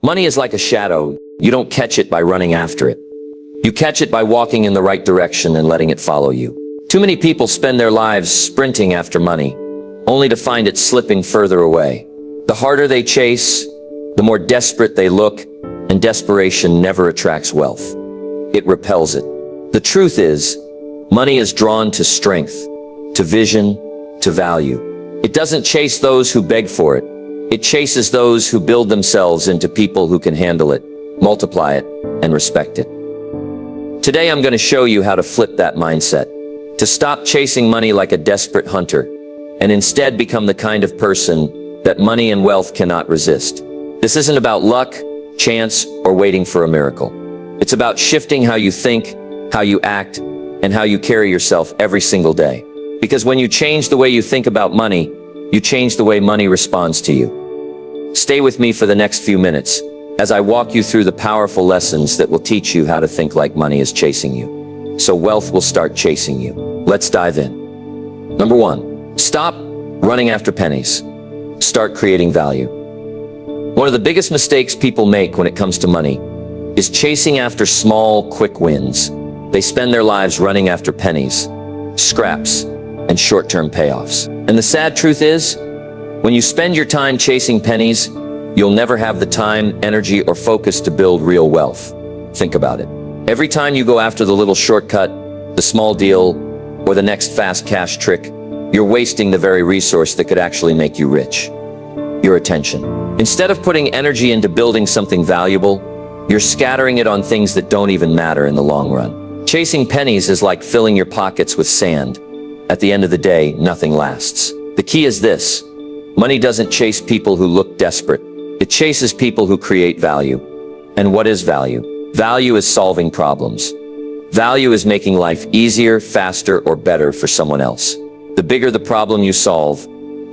Money is like a shadow. You don't catch it by running after it. You catch it by walking in the right direction and letting it follow you. Too many people spend their lives sprinting after money, only to find it slipping further away. The harder they chase, the more desperate they look, and desperation never attracts wealth. It repels it. The truth is, money is drawn to strength, to vision, to value. It doesn't chase those who beg for it. It chases those who build themselves into people who can handle it, multiply it, and respect it. Today I'm going to show you how to flip that mindset, to stop chasing money like a desperate hunter, and instead become the kind of person that money and wealth cannot resist. This isn't about luck, chance, or waiting for a miracle. It's about shifting how you think, how you act, and how you carry yourself every single day. Because when you change the way you think about money, you change the way money responds to you. Stay with me for the next few minutes as I walk you through the powerful lessons that will teach you how to think like money is chasing you, so wealth will start chasing you. Let's dive in. Number 1, stop running after pennies. Start creating value. One of the biggest mistakes people make when it comes to money is chasing after small, quick wins. They spend their lives running after pennies, scraps, and short-term payoffs. And the sad truth is, when you spend your time chasing pennies, you'll never have the time, energy, or focus to build real wealth. Think about it. Every time you go after the little shortcut, the small deal, or the next fast cash trick, you're wasting the very resource that could actually make you rich: your attention. Instead of putting energy into building something valuable, you're scattering it on things that don't even matter in the long run. Chasing pennies is like filling your pockets with sand. At the end of the day, nothing lasts. The key is this: money doesn't chase people who look desperate. It chases people who create value. And what is value? Value is solving problems. Value is making life easier, faster, or better for someone else. The bigger the problem you solve,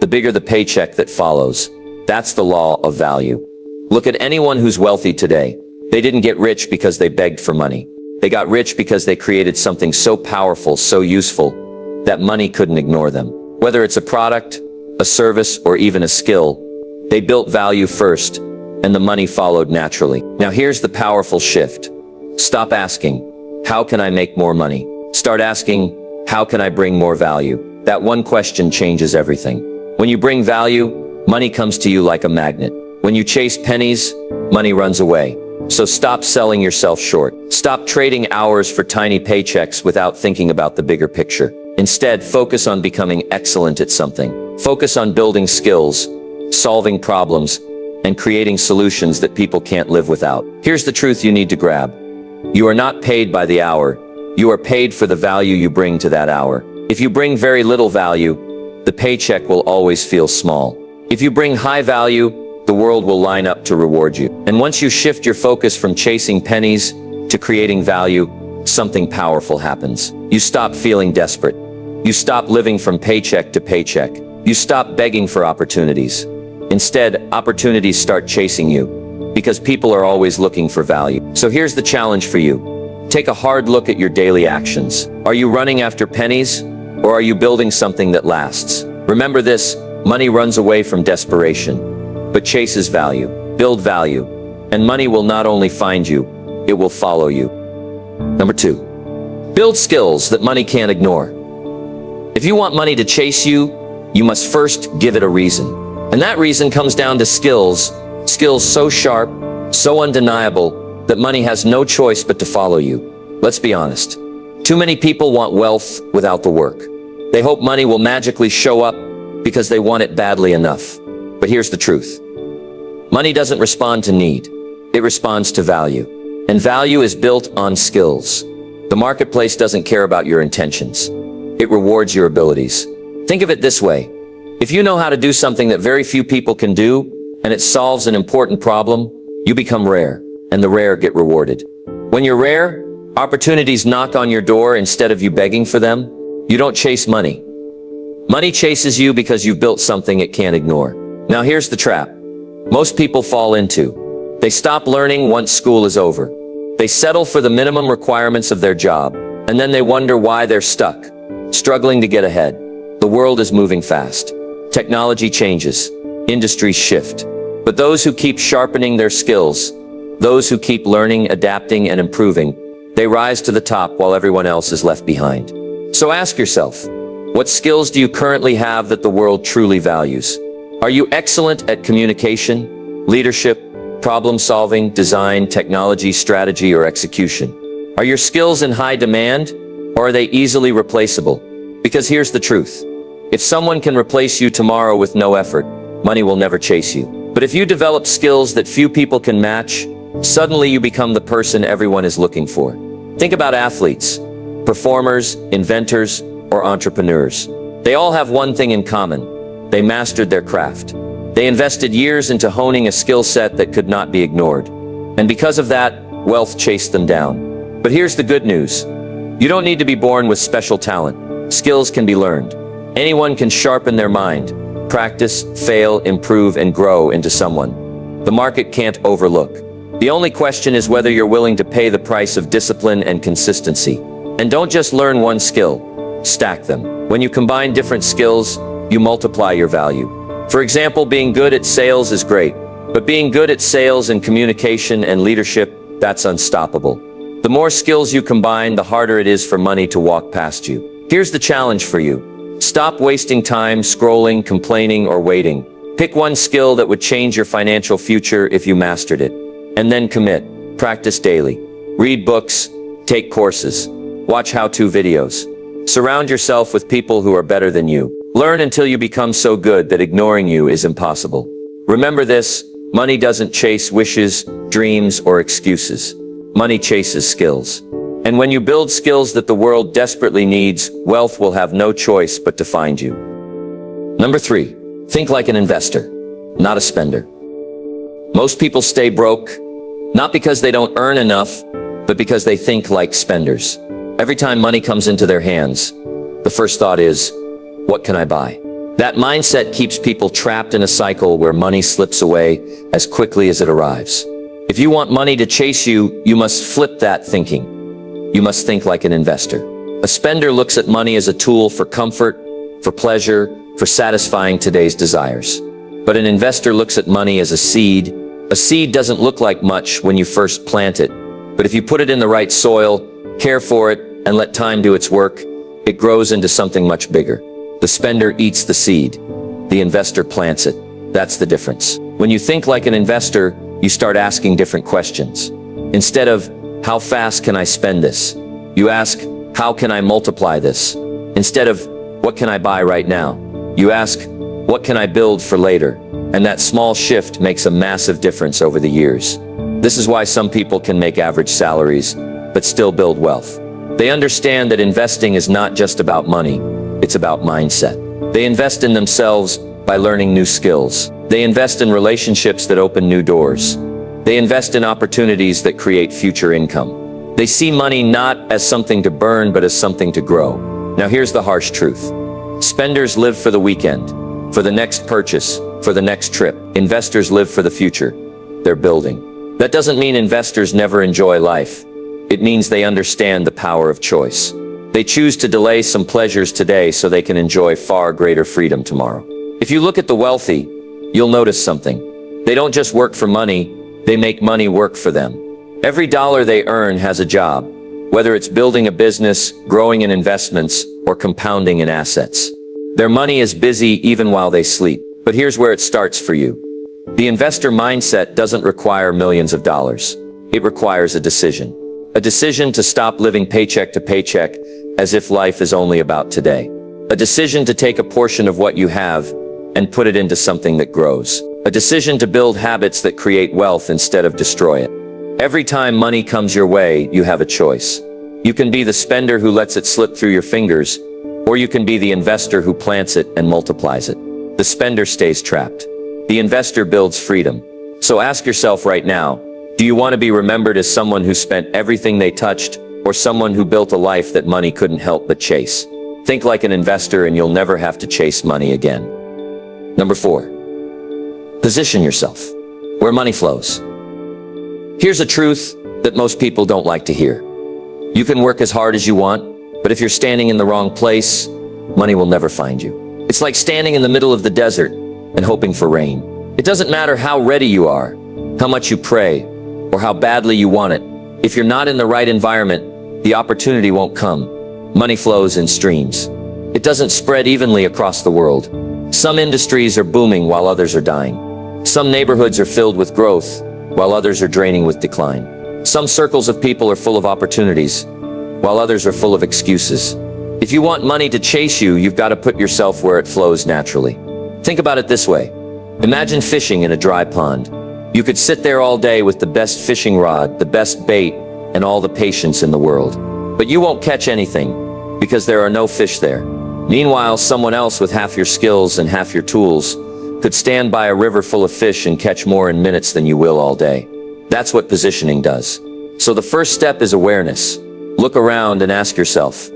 the bigger the paycheck that follows. That's the law of value. Look at anyone who's wealthy today. They didn't get rich because they begged for money. They got rich because they created something so powerful, so useful, that money couldn't ignore them. Whether it's a product, a service, or even a skill, they built value first, and the money followed naturally. Now here's the powerful shift. Stop asking, how can I make more money? Start asking, how can I bring more value? That one question changes everything. When you bring value, money comes to you like a magnet. When you chase pennies, money runs away. So stop selling yourself short. Stop trading hours for tiny paychecks without thinking about the bigger picture. Instead, focus on becoming excellent at something. Focus on building skills, solving problems, and creating solutions that people can't live without. Here's the truth you need to grab. You are not paid by the hour. You are paid for the value you bring to that hour. If you bring very little value, the paycheck will always feel small. If you bring high value, the world will line up to reward you. And once you shift your focus from chasing pennies to creating value, something powerful happens. You stop feeling desperate. You stop living from paycheck to paycheck. You stop begging for opportunities. Instead, opportunities start chasing you, because people are always looking for value. So here's the challenge for you. Take a hard look at your daily actions. Are you running after pennies, or are you building something that lasts? Remember this: money runs away from desperation, but chases value. Build value, and money will not only find you, it will follow you. Number 2, build skills that money can't ignore. If you want money to chase you, you must first give it a reason. And that reason comes down to skills so sharp, so undeniable, that money has no choice but to follow you. Let's be honest. Too many people want wealth without the work. They hope money will magically show up because they want it badly enough. But here's the truth. Money doesn't respond to need. It responds to value. And value is built on skills. The marketplace doesn't care about your intentions. It rewards your abilities. Think of it this way. If you know how to do something that very few people can do, and it solves an important problem, you become rare, and the rare get rewarded. When you're rare, opportunities knock on your door instead of you begging for them. You don't chase money. Money chases you because you've built something it can't ignore. Now here's the trap most people fall into. They stop learning once school is over. They settle for the minimum requirements of their job, and then they wonder why they're stuck, struggling to get ahead. The world is moving fast. Technology changes. Industries shift. But those who keep sharpening their skills, those who keep learning, adapting, and improving, they rise to the top while everyone else is left behind. So ask yourself, what skills do you currently have that the world truly values? Are you excellent at communication, leadership, problem solving, design, technology, strategy, or execution? Are your skills in high demand, or are they easily replaceable? Because here's the truth. If someone can replace you tomorrow with no effort, money will never chase you. But if you develop skills that few people can match, suddenly you become the person everyone is looking for. Think about athletes, performers, inventors, or entrepreneurs. They all have one thing in common. They mastered their craft. They invested years into honing a skill set that could not be ignored. And because of that, wealth chased them down. But here's the good news. You don't need to be born with special talent. Skills can be learned. Anyone can sharpen their mind, practice, fail, improve, and grow into someone the market can't overlook. The only question is whether you're willing to pay the price of discipline and consistency. And don't just learn one skill. Stack them. When you combine different skills, you multiply your value. For example, being good at sales is great, but being good at sales and communication and leadership, that's unstoppable. The more skills you combine, the harder it is for money to walk past you. Here's the challenge for you. Stop wasting time scrolling, complaining, or waiting. Pick one skill that would change your financial future if you mastered it. And then commit. Practice daily. Read books, take courses, watch how-to videos. Surround yourself with people who are better than you. Learn until you become so good that ignoring you is impossible. Remember this, money doesn't chase wishes, dreams, or excuses. Money chases skills. And when you build skills that the world desperately needs, wealth will have no choice but to find you. Number 3, think like an investor, not a spender. Most people stay broke, not because they don't earn enough, but because they think like spenders. Every time money comes into their hands, the first thought is, what can I buy? That mindset keeps people trapped in a cycle where money slips away as quickly as it arrives. If you want money to chase you, you must flip that thinking. You must think like an investor. A spender looks at money as a tool for comfort, for pleasure, for satisfying today's desires. But an investor looks at money as a seed. A seed doesn't look like much when you first plant it, but if you put it in the right soil, care for it, and let time do its work, it grows into something much bigger. The spender eats the seed. The investor plants it. That's the difference. When you think like an investor, you start asking different questions. Instead of, how fast can I spend this? You ask, how can I multiply this? Instead of, what can I buy right now? You ask, what can I build for later? And that small shift makes a massive difference over the years. This is why some people can make average salaries, but still build wealth. They understand that investing is not just about money, it's about mindset. They invest in themselves by learning new skills. They invest in relationships that open new doors. They invest in opportunities that create future income. They see money not as something to burn, but as something to grow. Now here's the harsh truth. Spenders live for the weekend, for the next purchase, for the next trip. Investors live for the future. They're building. That doesn't mean investors never enjoy life. It means they understand the power of choice. They choose to delay some pleasures today so they can enjoy far greater freedom tomorrow. If you look at the wealthy, you'll notice something. They don't just work for money, they make money work for them. Every dollar they earn has a job, whether it's building a business, growing in investments, or compounding in assets. Their money is busy even while they sleep. But here's where it starts for you. The investor mindset doesn't require millions of dollars. It requires a decision. A decision to stop living paycheck to paycheck as if life is only about today. A decision to take a portion of what you have and put it into something that grows. A decision to build habits that create wealth instead of destroy it. Every time money comes your way, you have a choice. You can be the spender who lets it slip through your fingers, or you can be the investor who plants it and multiplies it. The spender stays trapped. The investor builds freedom. So ask yourself right now, do you want to be remembered as someone who spent everything they touched, or someone who built a life that money couldn't help but chase? Think like an investor and you'll never have to chase money again. Number 4, position yourself where money flows. Here's a truth that most people don't like to hear. You can work as hard as you want, but if you're standing in the wrong place, money will never find you. It's like standing in the middle of the desert and hoping for rain. It doesn't matter how ready you are, how much you pray, or how badly you want it. If you're not in the right environment, the opportunity won't come. Money flows in streams. It doesn't spread evenly across the world. Some industries are booming while others are dying. Some neighborhoods are filled with growth, while others are draining with decline. Some circles of people are full of opportunities, while others are full of excuses. If you want money to chase you, you've got to put yourself where it flows naturally. Think about it this way. Imagine fishing in a dry pond. You could sit there all day with the best fishing rod, the best bait, and all the patience in the world. But you won't catch anything, because there are no fish there. Meanwhile, someone else with half your skills and half your tools could stand by a river full of fish and catch more in minutes than you will all day. That's what positioning does. So the first step is awareness. Look around and ask yourself,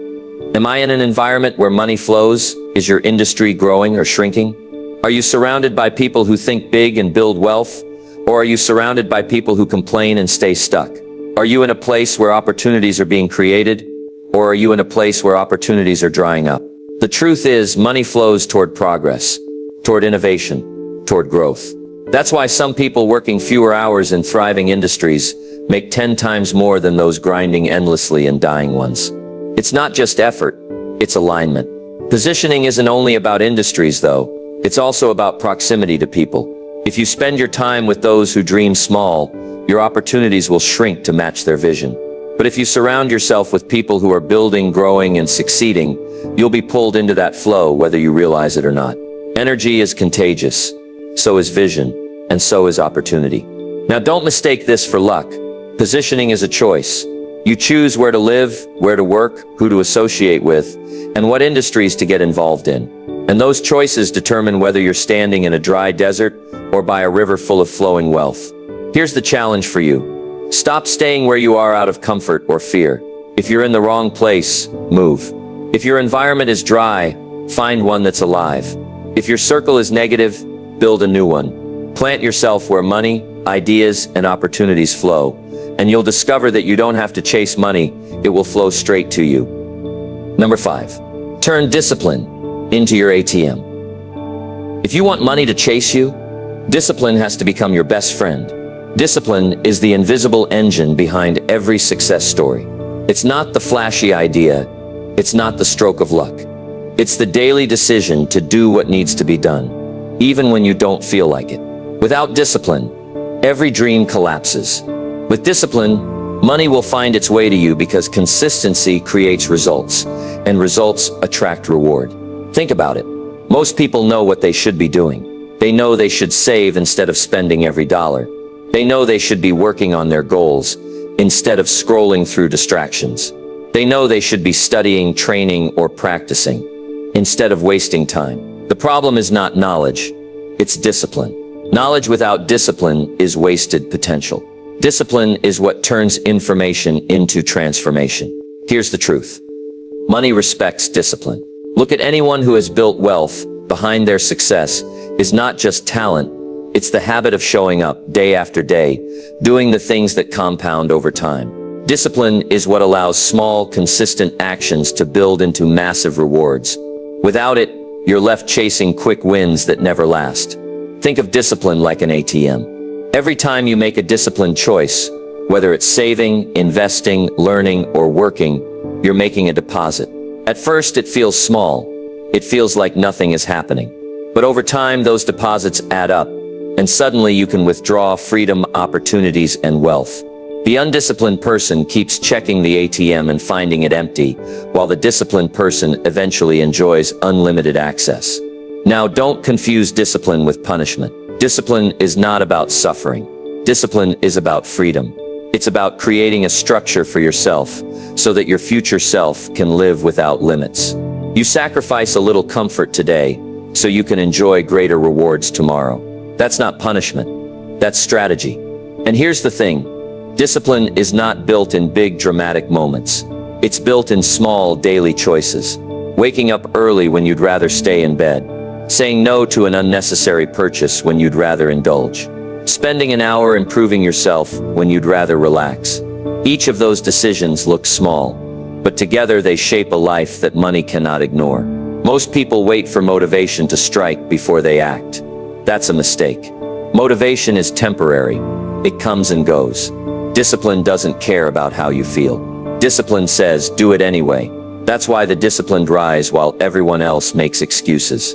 am I in an environment where money flows? Is your industry growing or shrinking? Are you surrounded by people who think big and build wealth? Or are you surrounded by people who complain and stay stuck? Are you in a place where opportunities are being created? Or are you in a place where opportunities are drying up? The truth is, money flows toward progress, toward innovation, toward growth. That's why some people working fewer hours in thriving industries make 10 times more than those grinding endlessly and dying ones. It's not just effort, it's alignment. Positioning isn't only about industries, though. It's also about proximity to people. If you spend your time with those who dream small, your opportunities will shrink to match their vision. But if you surround yourself with people who are building, growing, and succeeding, you'll be pulled into that flow whether you realize it or not. Energy is contagious. So is vision, and so is opportunity. Now don't mistake this for luck. Positioning is a choice. You choose where to live, where to work, who to associate with, and what industries to get involved in. And those choices determine whether you're standing in a dry desert or by a river full of flowing wealth. Here's the challenge for you. Stop staying where you are out of comfort or fear. If you're in the wrong place, move. If your environment is dry, find one that's alive. If your circle is negative, build a new one. Plant yourself where money, ideas, and opportunities flow, and you'll discover that you don't have to chase money, it will flow straight to you. Number 5. Turn discipline into your ATM. If you want money to chase you, discipline has to become your best friend. Discipline is the invisible engine behind every success story. It's not the flashy idea, it's not the stroke of luck. It's the daily decision to do what needs to be done, even when you don't feel like it. Without discipline, every dream collapses. With discipline, money will find its way to you because consistency creates results, and results attract reward. Think about it. Most people know what they should be doing. They know they should save instead of spending every dollar. They know they should be working on their goals instead of scrolling through distractions. They know they should be studying, training, or practicing instead of wasting time. The problem is not knowledge, it's discipline. Knowledge without discipline is wasted potential. Discipline is what turns information into transformation. Here's the truth. Money respects discipline. Look at anyone who has built wealth. Behind their success is not just talent, it's the habit of showing up day after day, doing the things that compound over time. Discipline is what allows small, consistent actions to build into massive rewards. Without it, you're left chasing quick wins that never last. Think of discipline like an ATM. Every time you make a disciplined choice, whether it's saving, investing, learning, or working, you're making a deposit. At first, it feels small. It feels like nothing is happening. But over time, those deposits add up, and suddenly you can withdraw freedom, opportunities, and wealth. The undisciplined person keeps checking the ATM and finding it empty, while the disciplined person eventually enjoys unlimited access. Now, don't confuse discipline with punishment. Discipline is not about suffering. Discipline is about freedom. It's about creating a structure for yourself so that your future self can live without limits. You sacrifice a little comfort today so you can enjoy greater rewards tomorrow. That's not punishment. That's strategy. And here's the thing. Discipline is not built in big dramatic moments. It's built in small daily choices. Waking up early when you'd rather stay in bed. Saying no to an unnecessary purchase when you'd rather indulge. Spending an hour improving yourself when you'd rather relax. Each of those decisions looks small, but together they shape a life that money cannot ignore. Most people wait for motivation to strike before they act. That's a mistake. Motivation is temporary. It comes and goes. Discipline doesn't care about how you feel. Discipline says, do it anyway. That's why the disciplined rise while everyone else makes excuses.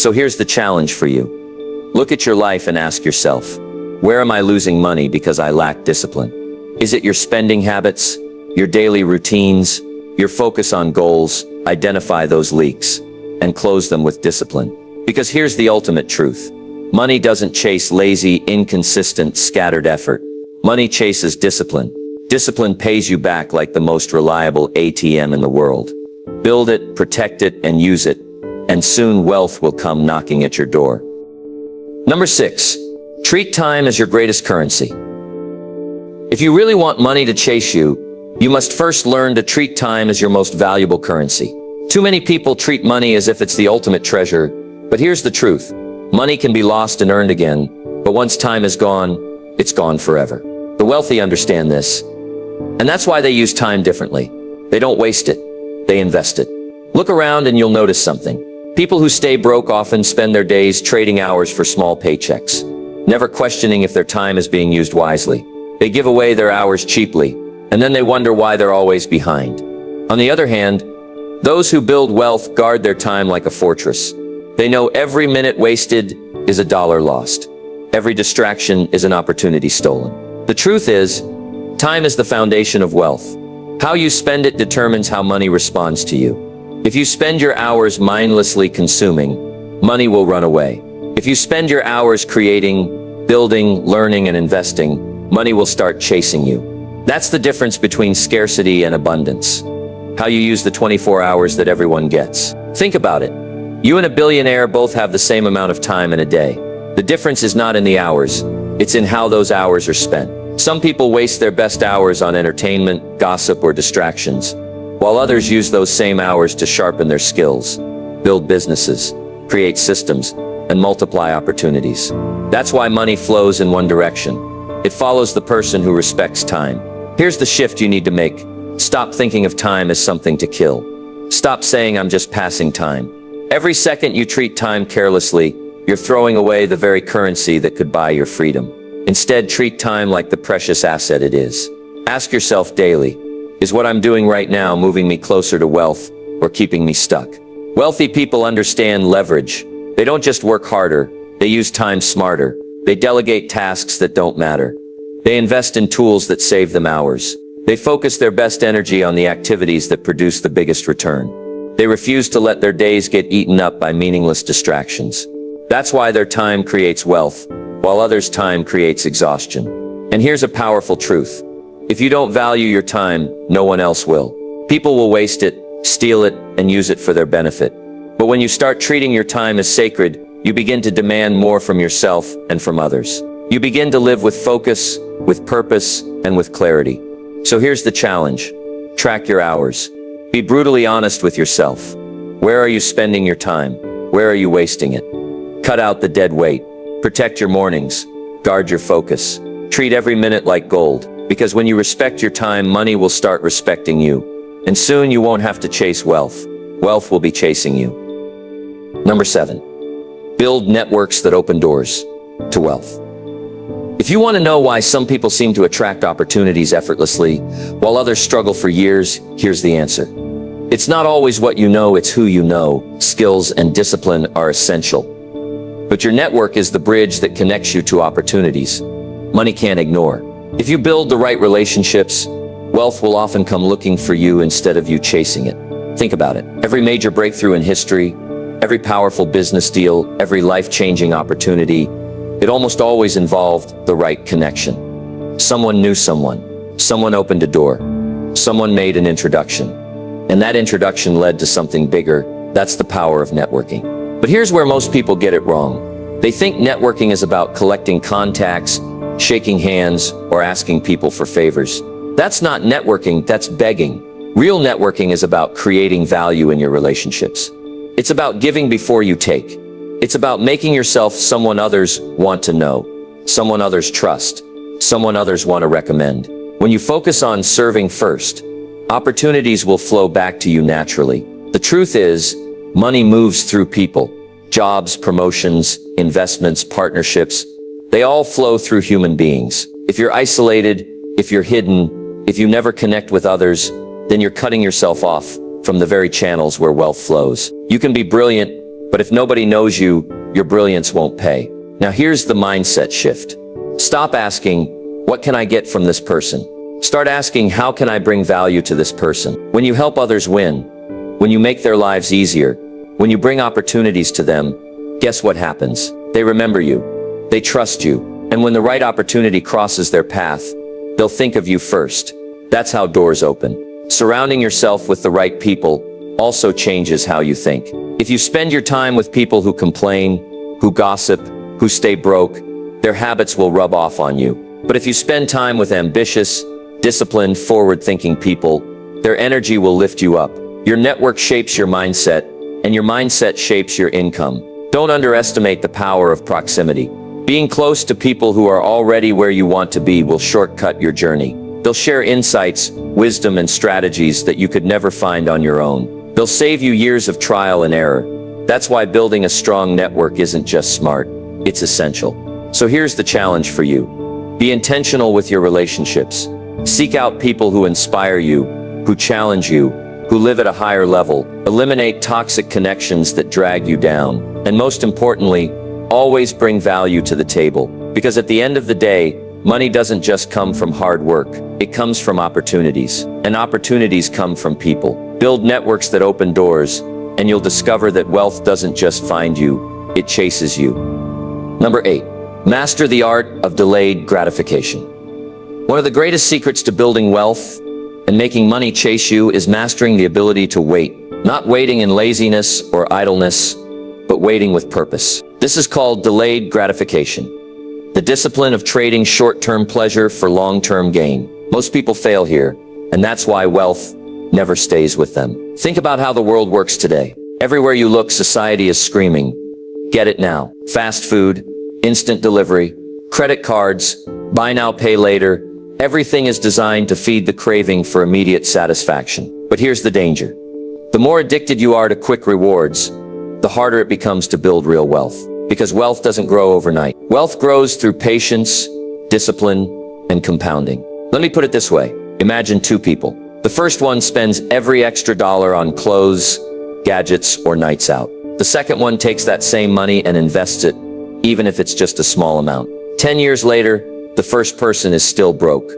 So here's the challenge for you. Look at your life and ask yourself, where am I losing money because I lack discipline? Is it your spending habits, your daily routines, your focus on goals? Identify those leaks and close them with discipline. Because here's the ultimate truth. Money doesn't chase lazy, inconsistent, scattered effort. Money chases discipline. Discipline pays you back like the most reliable ATM in the world. Build it, protect it, and use it, and soon wealth will come knocking at your door. Number 6, treat time as your greatest currency. If you really want money to chase you, you must first learn to treat time as your most valuable currency. Too many people treat money as if it's the ultimate treasure, but here's the truth. Money can be lost and earned again, but once time is gone, it's gone forever. The wealthy understand this, and that's why they use time differently. They don't waste it, they invest it. Look around and you'll notice something. People who stay broke often spend their days trading hours for small paychecks, never questioning if their time is being used wisely. They give away their hours cheaply, and then they wonder why they're always behind. On the other hand, those who build wealth guard their time like a fortress. They know every minute wasted is a dollar lost. Every distraction is an opportunity stolen. The truth is, time is the foundation of wealth. How you spend it determines how money responds to you. If you spend your hours mindlessly consuming, money will run away. If you spend your hours creating, building, learning, and investing, money will start chasing you. That's the difference between scarcity and abundance. How you use the 24 hours that everyone gets. Think about it. You and a billionaire both have the same amount of time in a day. The difference is not in the hours, it's in how those hours are spent. Some people waste their best hours on entertainment, gossip, or distractions, while others use those same hours to sharpen their skills, build businesses, create systems, and multiply opportunities. That's why money flows in one direction. It follows the person who respects time. Here's the shift you need to make. Stop thinking of time as something to kill. Stop saying, I'm just passing time. Every second you treat time carelessly, you're throwing away the very currency that could buy your freedom. Instead, treat time like the precious asset it is. Ask yourself daily, is what I'm doing right now moving me closer to wealth or keeping me stuck? Wealthy people understand leverage. They don't just work harder, they use time smarter. They delegate tasks that don't matter. They invest in tools that save them hours. They focus their best energy on the activities that produce the biggest return. They refuse to let their days get eaten up by meaningless distractions. That's why their time creates wealth, while others' time creates exhaustion. And here's a powerful truth. If you don't value your time, no one else will. People will waste it, steal it, and use it for their benefit. But when you start treating your time as sacred, you begin to demand more from yourself and from others. You begin to live with focus, with purpose, and with clarity. So here's the challenge. Track your hours. Be brutally honest with yourself. Where are you spending your time? Where are you wasting it? Cut out the dead weight. Protect your mornings. Guard your focus. Treat every minute like gold. Because when you respect your time, money will start respecting you. And soon you won't have to chase wealth. Wealth will be chasing you. Number 7. Build networks that open doors to wealth. If you want to know why some people seem to attract opportunities effortlessly, while others struggle for years, here's the answer. It's not always what you know, it's who you know. Skills and discipline are essential. But your network is the bridge that connects you to opportunities money can't ignore. If you build the right relationships, wealth will often come looking for you instead of you chasing it. Think about it. Every major breakthrough in history, every powerful business deal, every life-changing opportunity, it almost always involved the right connection. Someone knew someone. Someone opened a door. Someone made an introduction. And that introduction led to something bigger. That's the power of networking. But here's where most people get it wrong. They think networking is about collecting contacts, shaking hands, or asking people for favors. That's not networking, that's begging. Real networking is about creating value in your relationships. It's about giving before you take. It's about making yourself someone others want to know, someone others trust, someone others want to recommend. When you focus on serving first, opportunities will flow back to you naturally. The truth is, money moves through people. Jobs, promotions, investments, partnerships. They all flow through human beings. If you're isolated, if you're hidden, if you never connect with others, then you're cutting yourself off from the very channels where wealth flows. You can be brilliant, but if nobody knows you, your brilliance won't pay. Now here's the mindset shift. Stop asking, what can I get from this person? Start asking, how can I bring value to this person? When you help others win, when you make their lives easier, when you bring opportunities to them, guess what happens? They remember you. They trust you. And when the right opportunity crosses their path, they'll think of you first. That's how doors open. Surrounding yourself with the right people also changes how you think. If you spend your time with people who complain, who gossip, who stay broke, their habits will rub off on you. But if you spend time with ambitious, disciplined, forward-thinking people, their energy will lift you up. Your network shapes your mindset, and your mindset shapes your income. Don't underestimate the power of proximity. Being close to people who are already where you want to be will shortcut your journey. They'll share insights, wisdom, and strategies that you could never find on your own. They'll save you years of trial and error. That's why building a strong network isn't just smart, it's essential. So here's the challenge for you. Be intentional with your relationships. Seek out people who inspire you, who challenge you, who live at a higher level. Eliminate toxic connections that drag you down. And most importantly, always bring value to the table. Because at the end of the day, money doesn't just come from hard work. It comes from opportunities. And opportunities come from people. Build networks that open doors, and you'll discover that wealth doesn't just find you, it chases you. Number 8. Master the art of delayed gratification. One of the greatest secrets to building wealth and making money chase you is mastering the ability to wait. Not waiting in laziness or idleness, but waiting with purpose. This is called delayed gratification. The discipline of trading short-term pleasure for long-term gain. Most people fail here, and that's why wealth never stays with them. Think about how the world works today. Everywhere you look, society is screaming, get it now. Fast food, instant delivery, credit cards, buy now, pay later. Everything is designed to feed the craving for immediate satisfaction. But here's the danger. The more addicted you are to quick rewards, the harder it becomes to build real wealth. Because wealth doesn't grow overnight. Wealth grows through patience, discipline, and compounding. Let me put it this way. Imagine two people. The first one spends every extra dollar on clothes, gadgets, or nights out. The second one takes that same money and invests it, even if it's just a small amount. 10 years later, the first person is still broke,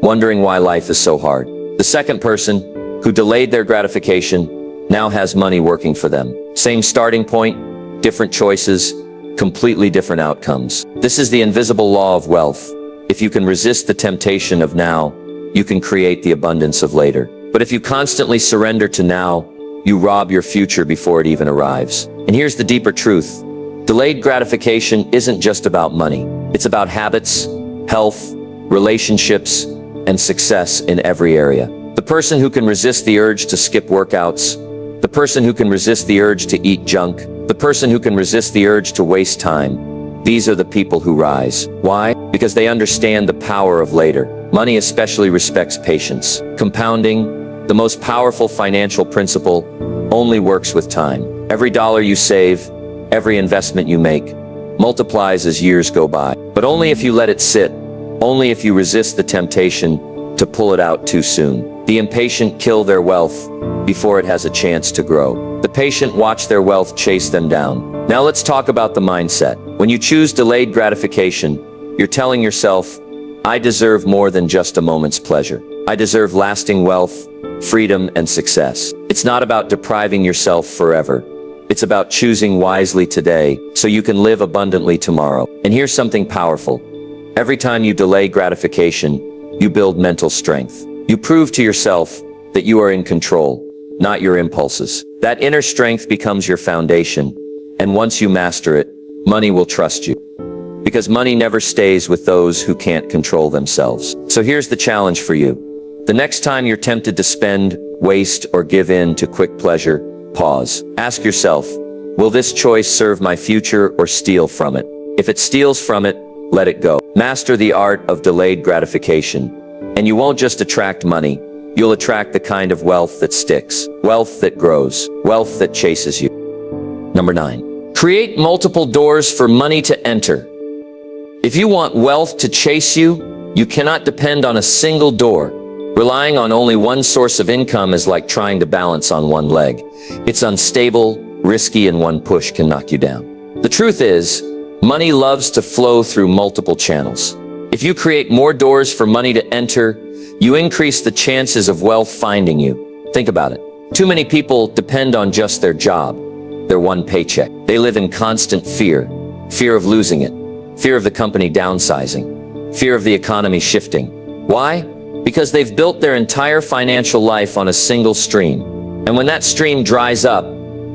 wondering why life is so hard. The second person, who delayed their gratification, now has money working for them. Same starting point, different choices, completely different outcomes. This is the invisible law of wealth. If you can resist the temptation of now, you can create the abundance of later. But if you constantly surrender to now, you rob your future before it even arrives. And here's the deeper truth. Delayed gratification isn't just about money. It's about habits, health, relationships, and success in every area. The person who can resist the urge to skip workouts, the person who can resist the urge to eat junk, the person who can resist the urge to waste time, these are the people who rise. Why? Because they understand the power of later. Money especially respects patience. Compounding, the most powerful financial principle, only works with time. Every dollar you save, every investment you make, multiplies as years go by. But only if you let it sit, only if you resist the temptation to pull it out too soon. The impatient kill their wealth before it has a chance to grow. The patient watch their wealth chase them down. Now let's talk about the mindset. When you choose delayed gratification, you're telling yourself, I deserve more than just a moment's pleasure. I deserve lasting wealth, freedom, and success. It's not about depriving yourself forever. It's about choosing wisely today so you can live abundantly tomorrow. And here's something powerful. Every time you delay gratification, you build mental strength. You prove to yourself that you are in control, not your impulses. That inner strength becomes your foundation, and once you master it, money will trust you. Because money never stays with those who can't control themselves. So here's the challenge for you. The next time you're tempted to spend, waste, or give in to quick pleasure, pause. Ask yourself, will this choice serve my future or steal from it? If it steals from it, let it go. Master the art of delayed gratification, and you won't just attract money, you'll attract the kind of wealth that sticks, wealth that grows, wealth that chases you. Number 9. Create multiple doors for money to enter. If you want wealth to chase you, you cannot depend on a single door. Relying on only one source of income is like trying to balance on one leg. It's unstable, risky, and one push can knock you down. The truth is, money loves to flow through multiple channels. If you create more doors for money to enter, you increase the chances of wealth finding you. Think about it. Too many people depend on just their job, their one paycheck. They live in constant fear. Fear of losing it. Fear of the company downsizing. Fear of the economy shifting. Why? Because they've built their entire financial life on a single stream. And when that stream dries up,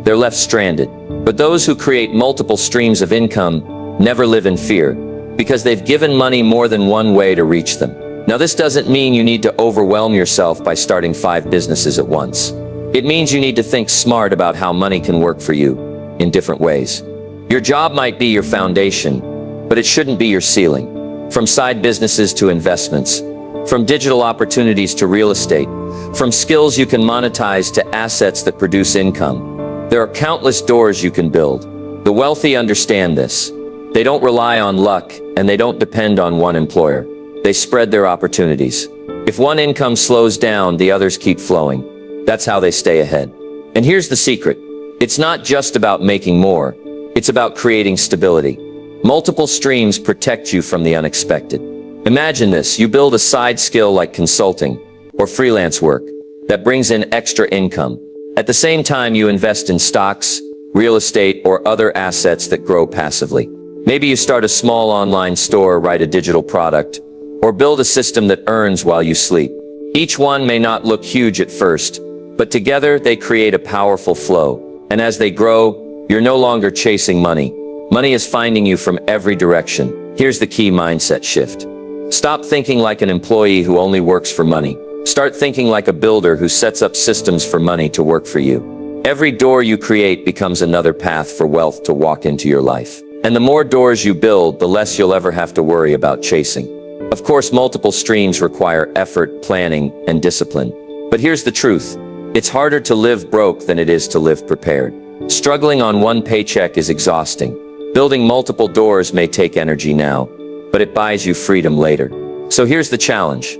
they're left stranded. But those who create multiple streams of income never live in fear, because they've given money more than one way to reach them. Now, this doesn't mean you need to overwhelm yourself by starting 5 businesses at once. It means you need to think smart about how money can work for you in different ways. Your job might be your foundation, but it shouldn't be your ceiling. From side businesses to investments, from digital opportunities to real estate, from skills you can monetize to assets that produce income, there are countless doors you can build. The wealthy understand this. They don't rely on luck, and they don't depend on one employer. They spread their opportunities. If one income slows down, the others keep flowing. That's how they stay ahead. And here's the secret. It's not just about making more. It's about creating stability. Multiple streams protect you from the unexpected. Imagine this. You build a side skill like consulting or freelance work that brings in extra income. At the same time, you invest in stocks, real estate, or other assets that grow passively. Maybe you start a small online store, write a digital product, or build a system that earns while you sleep. Each one may not look huge at first, but together they create a powerful flow. And as they grow, you're no longer chasing money. Money is finding you from every direction. Here's the key mindset shift. Stop thinking like an employee who only works for money. Start thinking like a builder who sets up systems for money to work for you. Every door you create becomes another path for wealth to walk into your life. And the more doors you build, the less you'll ever have to worry about chasing. Of course, multiple streams require effort, planning, and discipline. But here's the truth. It's harder to live broke than it is to live prepared. Struggling on one paycheck is exhausting. Building multiple doors may take energy now, but it buys you freedom later. So here's the challenge.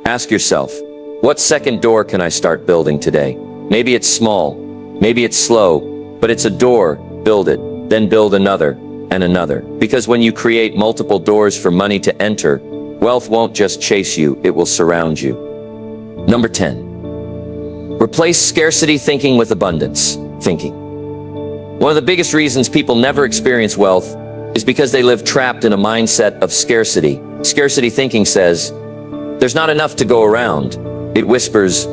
Ask yourself, what second door can I start building today? Maybe it's small, maybe it's slow, but it's a door. Build it, then build another and another. Because when you create multiple doors for money to enter, wealth won't just chase you, it will surround you. Number 10. Replace scarcity thinking with abundance thinking. One of the biggest reasons people never experience wealth is because they live trapped in a mindset of scarcity. Scarcity thinking says, there's not enough to go around. It whispers,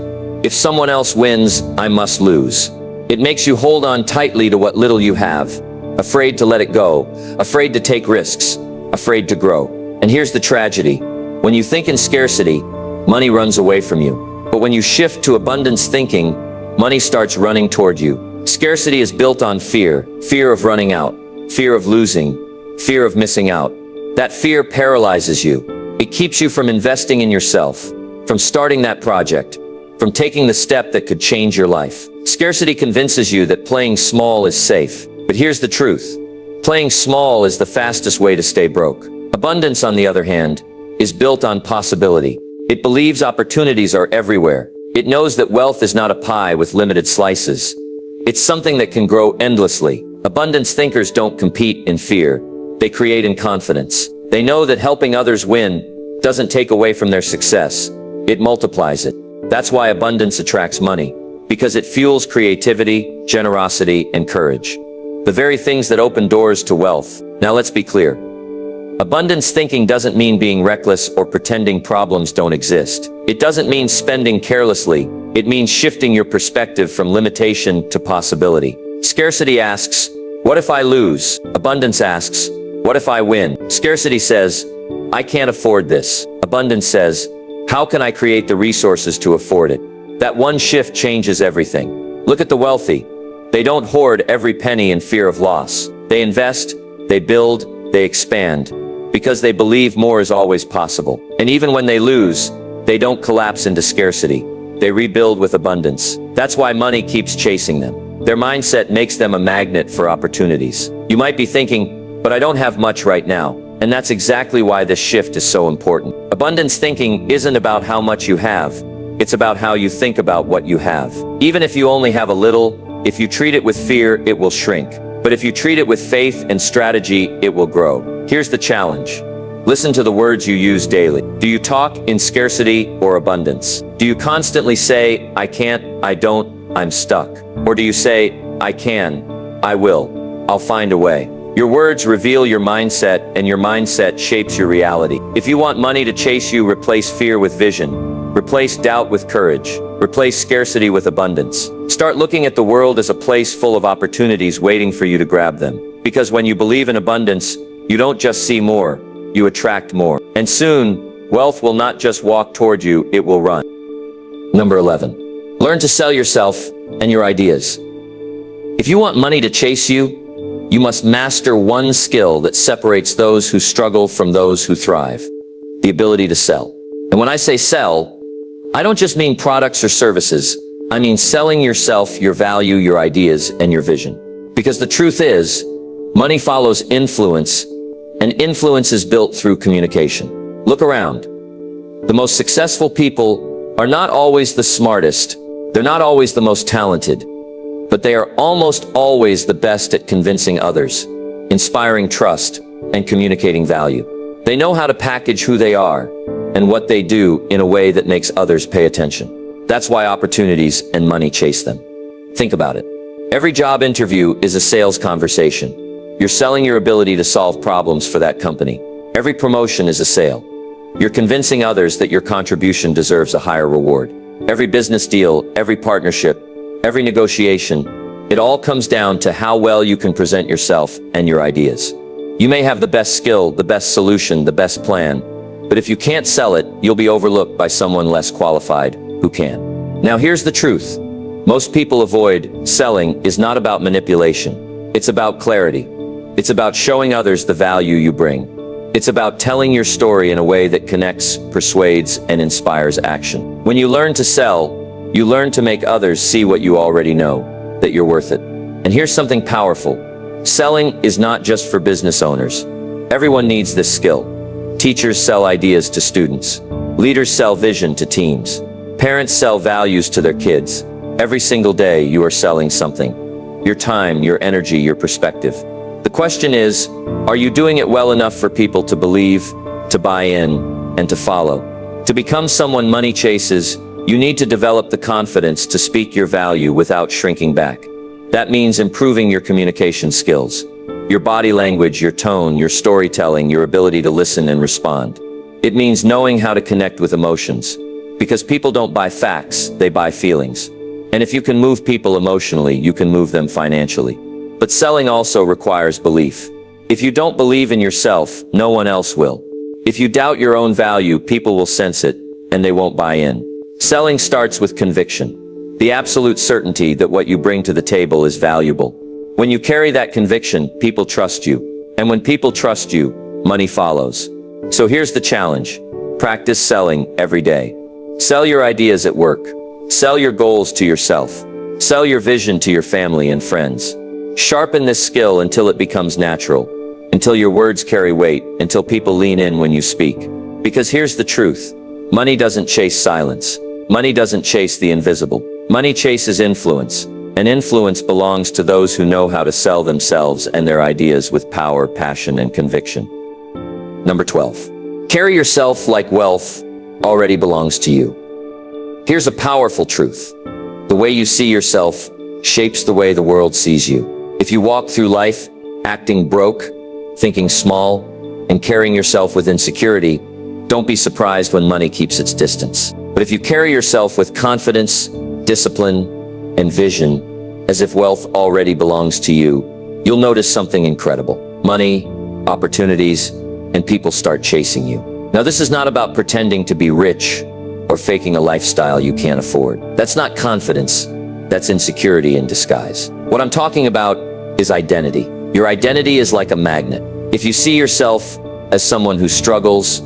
if someone else wins, I must lose. It makes you hold on tightly to what little you have, afraid to let it go, afraid to take risks, afraid to grow. And here's the tragedy. When you think in scarcity, money runs away from you. But when you shift to abundance thinking, money starts running toward you. Scarcity is built on fear, fear of running out, fear of losing, fear of missing out. That fear paralyzes you. It keeps you from investing in yourself, from starting that project, from taking the step that could change your life. Scarcity convinces you that playing small is safe. But here's the truth. Playing small is the fastest way to stay broke. Abundance, on the other hand, is built on possibility. It believes opportunities are everywhere. It knows that wealth is not a pie with limited slices. It's something that can grow endlessly. Abundance thinkers don't compete in fear. They create in confidence. They know that helping others win doesn't take away from their success. It multiplies it. That's why abundance attracts money, because it fuels creativity, generosity, and courage. The very things that open doors to wealth. Now let's be clear. Abundance thinking doesn't mean being reckless or pretending problems don't exist. It doesn't mean spending carelessly. It means shifting your perspective from limitation to possibility. Scarcity asks, what if I lose? Abundance asks, what if I win? Scarcity says, I can't afford this. Abundance says, how can I create the resources to afford it? That one shift changes everything. Look at the wealthy. They don't hoard every penny in fear of loss. They invest, they build, they expand, because they believe more is always possible. And even when they lose, they don't collapse into scarcity. They rebuild with abundance. That's why money keeps chasing them. Their mindset makes them a magnet for opportunities. You might be thinking, but I don't have much right now. And that's exactly why this shift is so important. Abundance thinking isn't about how much you have. It's about how you think about what you have. Even if you only have a little, if you treat it with fear, it will shrink. But if you treat it with faith and strategy, it will grow. Here's the challenge. Listen to the words you use daily. Do you talk in scarcity or abundance? Do you constantly say, I can't, I don't, I'm stuck? Or do you say, I can, I will, I'll find a way? Your words reveal your mindset, and your mindset shapes your reality. If you want money to chase you, replace fear with vision. Replace doubt with courage. Replace scarcity with abundance. Start looking at the world as a place full of opportunities waiting for you to grab them. Because when you believe in abundance, you don't just see more, you attract more. And soon, wealth will not just walk toward you, it will run. Number 11. Learn to sell yourself and your ideas. If you want money to chase you, you must master one skill that separates those who struggle from those who thrive: the ability to sell. And when I say sell, I don't just mean products or services. I mean selling yourself, your value, your ideas, and your vision. Because the truth is, money follows influence, and influence is built through communication. Look around. The most successful people are not always the smartest. They're not always the most talented, but they are almost always the best at convincing others, inspiring trust, and communicating value. They know how to package who they are and what they do in a way that makes others pay attention. That's why opportunities and money chase them. Think about it. Every job interview is a sales conversation. You're selling your ability to solve problems for that company. Every promotion is a sale. You're convincing others that your contribution deserves a higher reward. Every business deal, every partnership, every negotiation, it all comes down to how well you can present yourself and your ideas. You may have the best skill, the best solution, the best plan, but if you can't sell it, you'll be overlooked by someone less qualified who can. Now here's the truth. Most people avoid selling is not about manipulation. It's about clarity. It's about showing others the value you bring. It's about telling your story in a way that connects, persuades, and inspires action. When you learn to sell, you learn to make others see what you already know, that you're worth it. And here's something powerful. Selling is not just for business owners. Everyone needs this skill. Teachers sell ideas to students. Leaders sell vision to teams. Parents sell values to their kids. Every single day you are selling something. Your time, your energy, your perspective. The question is, are you doing it well enough for people to believe, to buy in, and to follow? To become someone money chases, you need to develop the confidence to speak your value without shrinking back. That means improving your communication skills, your body language, your tone, your storytelling, your ability to listen and respond. It means knowing how to connect with emotions, because people don't buy facts, they buy feelings. And if you can move people emotionally, you can move them financially. But selling also requires belief. If you don't believe in yourself, no one else will. If you doubt your own value, people will sense it, and they won't buy in. Selling starts with conviction, the absolute certainty that what you bring to the table is valuable. When you carry that conviction, people trust you. And when people trust you, money follows. So here's the challenge. Practice selling every day. Sell your ideas at work. Sell your goals to yourself. Sell your vision to your family and friends. Sharpen this skill until it becomes natural, until your words carry weight, until people lean in when you speak. Because here's the truth. Money doesn't chase silence. Money doesn't chase the invisible. Money chases influence, and influence belongs to those who know how to sell themselves and their ideas with power, passion, and conviction. Number 12. Carry yourself like wealth already belongs to you. Here's a powerful truth. The way you see yourself shapes the way the world sees you. If you walk through life acting broke, thinking small, and carrying yourself with insecurity, don't be surprised when money keeps its distance. But if you carry yourself with confidence, discipline, and vision, as if wealth already belongs to you, you'll notice something incredible. Money, opportunities, and people start chasing you. Now, this is not about pretending to be rich or faking a lifestyle you can't afford. That's not confidence. That's insecurity in disguise. What I'm talking about is identity. Your identity is like a magnet. If you see yourself as someone who struggles,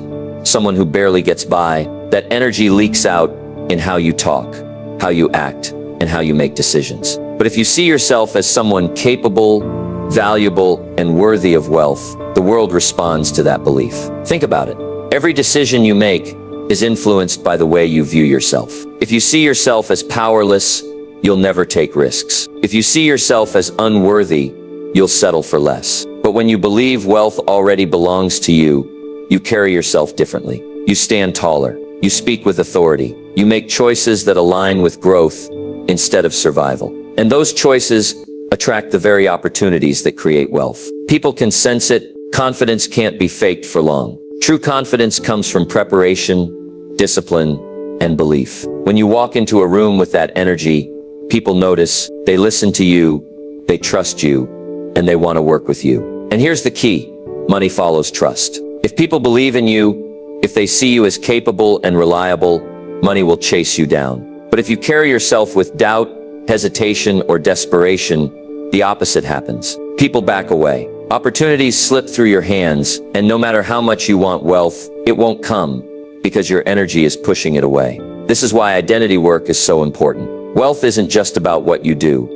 someone who barely gets by, that energy leaks out in how you talk, how you act, and how you make decisions. But if you see yourself as someone capable, valuable, and worthy of wealth, the world responds to that belief. Think about it. Every decision you make is influenced by the way you view yourself. If you see yourself as powerless, you'll never take risks. If you see yourself as unworthy, you'll settle for less. But when you believe wealth already belongs to you, you carry yourself differently. You stand taller. You speak with authority. You make choices that align with growth instead of survival. And those choices attract the very opportunities that create wealth. People can sense it. Confidence can't be faked for long. True confidence comes from preparation, discipline, and belief. When you walk into a room with that energy, people notice, they listen to you, they trust you, and they want to work with you. And here's the key: money follows trust. If people believe in you, if they see you as capable and reliable, money will chase you down. But if you carry yourself with doubt, hesitation, or desperation, the opposite happens. People back away. Opportunities slip through your hands, and no matter how much you want wealth, it won't come because your energy is pushing it away. This is why identity work is so important. Wealth isn't just about what you do.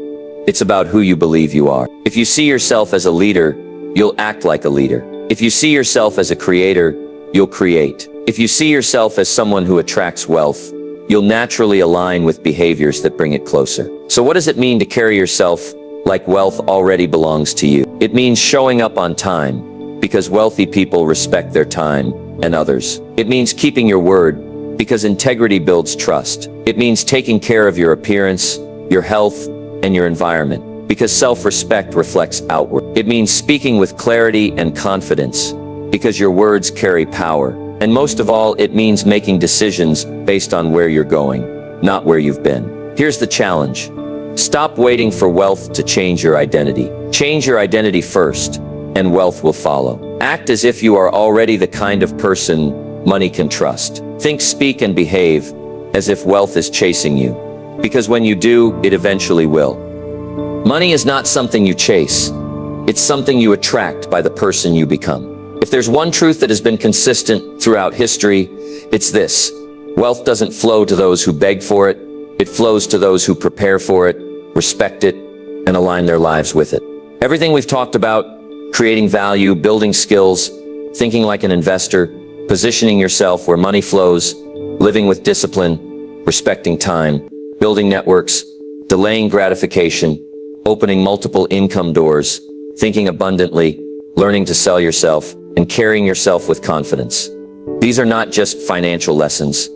It's about who you believe you are. If you see yourself as a leader, you'll act like a leader. If you see yourself as a creator, you'll create. If you see yourself as someone who attracts wealth, you'll naturally align with behaviors that bring it closer. So what does it mean to carry yourself like wealth already belongs to you? It means showing up on time, because wealthy people respect their time and others. It means keeping your word, because integrity builds trust. It means taking care of your appearance, your health, and your environment, because self-respect reflects outward. It means speaking with clarity and confidence, because your words carry power. And most of all, it means making decisions based on where you're going, not where you've been. Here's the challenge. Stop waiting for wealth to change your identity. Change your identity first, and wealth will follow. Act as if you are already the kind of person money can trust. Think, speak, and behave as if wealth is chasing you. Because when you do, it eventually will. Money is not something you chase. It's something you attract by the person you become. If there's one truth that has been consistent throughout history, it's this: wealth doesn't flow to those who beg for it. It flows to those who prepare for it, respect it, and align their lives with it. Everything we've talked about, creating value, building skills, thinking like an investor, positioning yourself where money flows, living with discipline, respecting time, building networks, delaying gratification, opening multiple income doors, thinking abundantly, learning to sell yourself, and carrying yourself with confidence. These are not just financial lessons.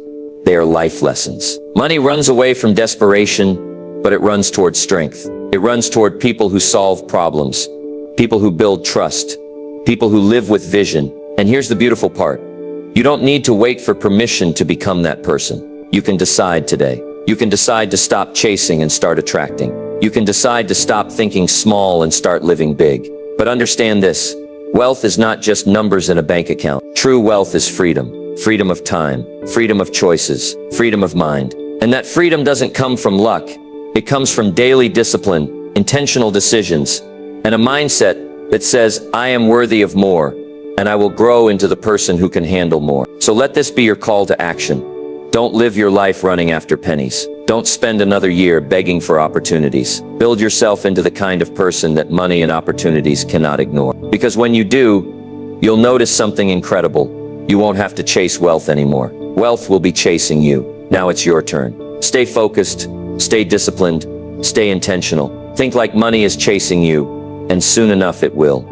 They are life lessons. Money runs away from desperation, but it runs toward strength. It runs toward people who solve problems, people who build trust, people who live with vision. And here's the beautiful part. You don't need to wait for permission to become that person. You can decide today. You can decide to stop chasing and start attracting. You can decide to stop thinking small and start living big. But understand this: wealth is not just numbers in a bank account. True wealth is freedom. Freedom of time, freedom of choices, freedom of mind. And that freedom doesn't come from luck. It comes from daily discipline, intentional decisions, and a mindset that says, I am worthy of more, and I will grow into the person who can handle more. So let this be your call to action. Don't live your life running after pennies. Don't spend another year begging for opportunities. Build yourself into the kind of person that money and opportunities cannot ignore. Because when you do, you'll notice something incredible. You won't have to chase wealth anymore. Wealth will be chasing you. Now it's your turn. Stay focused, stay disciplined, stay intentional. Think like money is chasing you, and soon enough it will.